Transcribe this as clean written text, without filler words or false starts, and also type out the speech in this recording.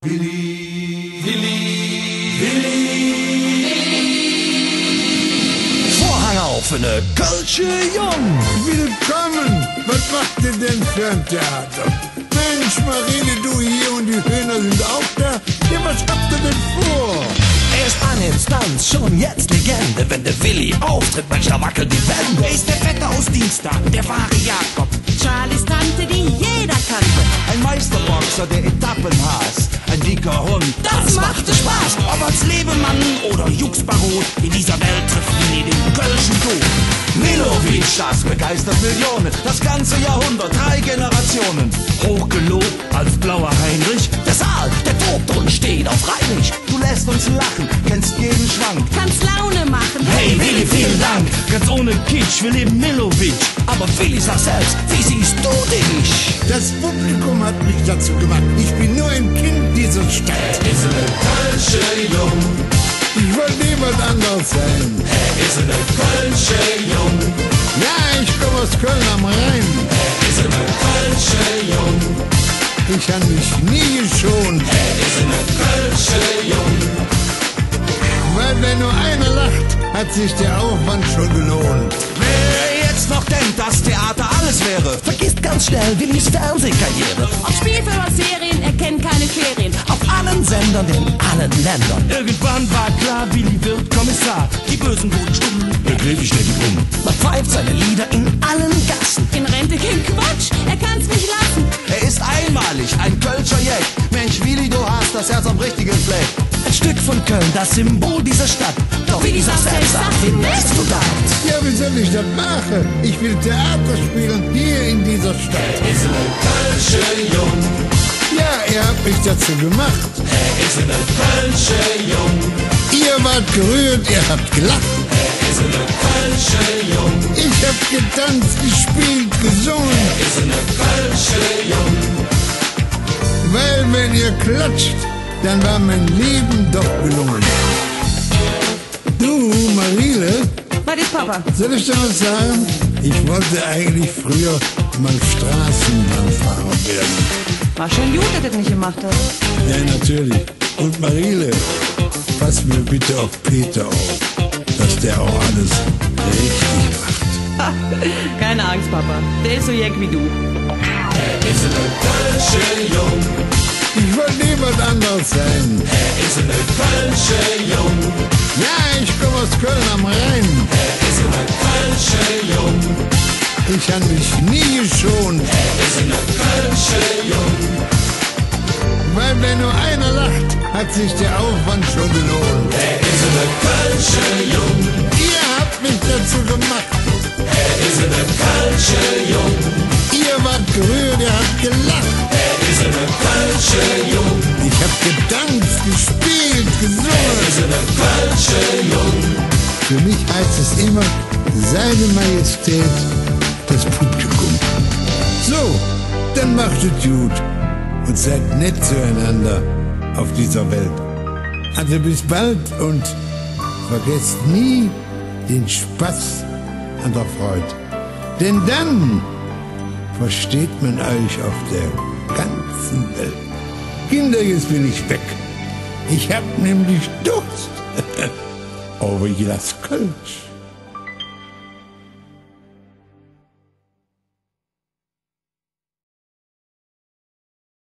Willi, Willi, Willi, Willi. Vorhang auf für ne Kölsche Jung. Willkommen! Was macht ihr denn für ein Theater? Mensch, Marine, du hier und die Hühner sind auch da. Ja, was habt ihr denn vor? Er ist eine Instanz, schon jetzt Legende. Wenn der Willi auftritt, Mensch, da wackelt die Wände. Er ist der Vetter aus Dienstag, der wahre Jakob. Charlies Tante, die jeder kannte. Ein Meisterboxer, der Etappen hasst. Ein dicker Hund, das machte Spaß. Ob als Lebemann oder Juxbaron, in dieser Welt trifft Willi den Kölschen Tod. Milovic, das begeistert Millionen. Das ganze Jahrhundert, 3 Generationen. Hochgelobt als blauer Heinrich. Der Saal, der tobt und steht auf Rheinich. Du lässt uns lachen, kennst jeden Schwank. Kannst Laune machen. Hey Willi, vielen Dank. Ganz ohne Kitsch, wir leben Milovic. Aber Willi, sag selbst, wie siehst du dich? Das Publikum hat mich dazu gemacht. Ich bin nur ein Kind dieser Stadt. Ist eine Kölsche Jung. Ich wollte niemand anderes sein. Ist eine Kölsche Jung. Ja, ich komme aus Köln am Rhein. Ist eine Kölsche Jung. Ich habe mich nie geschont. Ist eine Kölsche Jung. Weil wenn nur einer lacht, hat sich der Aufwand schon gelohnt. Wer jetzt noch denkt, dass Theater alles wäre, vergisst ganz schnell Willis Fernsehkarriere. Ob Spielfilm oder Serien, er kennt keine Ferien. Auf allen Sendern, in allen Ländern. Irgendwann war klar, Willi wird Kommissar. Die Bösen wurden stumm, der Gräfi steht um. Man pfeift seine Lieder in allen Gassen. In Rente kein Quatsch, er kann's nicht lassen. Er ist einmalig, ein Kölscher Jack. Mensch, Willi, du hast das Herz am richtigen Fleck. Ein Stück von Köln, das Symbol dieser Stadt. Doch Willi, sag selbst, wie nennst du das? Ja, wie soll ich das machen? Ich will Theater spielen hier in dieser Stadt. Ist eine Kölsche Jung. Ja, ihr habt mich dazu gemacht. Ist eine Kölsche Jung. Ihr wart gerührt, ihr habt gelacht. Ist eine Kölsche Jung. Ich hab getanzt, gespielt, gesungen. Ist eine Kölsche Jung. Weil wenn ihr klatscht, dann war mein Leben doch gelungen. Du, Marile, Was ist Papa? soll ich dir was sagen? Ich wollte eigentlich früher mal Straßenbahnfahrer werden. War schon gut, dass er das nicht gemacht hat. Ja, natürlich. Und Marile, pass mir bitte auf Peter auf, dass der auch alles richtig macht. Keine Angst, Papa. Der ist so jeck wie du. Ist eine Kölsche Jung. Ich wollte niemand anderes sein. Ist eine Kölsche Jung. Ja, ich komme aus Köln am Rhein. Ist eine Kölsche Jung. Ich habe mich nie geschont. Ist eine Kölsche Jung. Weil wenn nur einer lacht, hat sich der Aufwand schon gelohnt. Ist eine Kölsche Jung. Ihr habt mich dazu gemacht. Ist eine Kölsche Jung. Ihr wart gerührt, ihr habt gelacht. Ist eine Kölsche Jung. Ich hab getanzt, gespielt, gesungen. Ist eine Kölsche Jung. Für mich heißt es immer, seine Majestät, das Publikum. So, dann macht es gut und seid nett zueinander auf dieser Welt. Also bis bald und vergesst nie den Spaß an der Freude. Denn dann versteht man euch auf der ganzen Welt. Kinder, jetzt bin ich weg. Ich hab nämlich Durst. Aber ich lass Kölsch.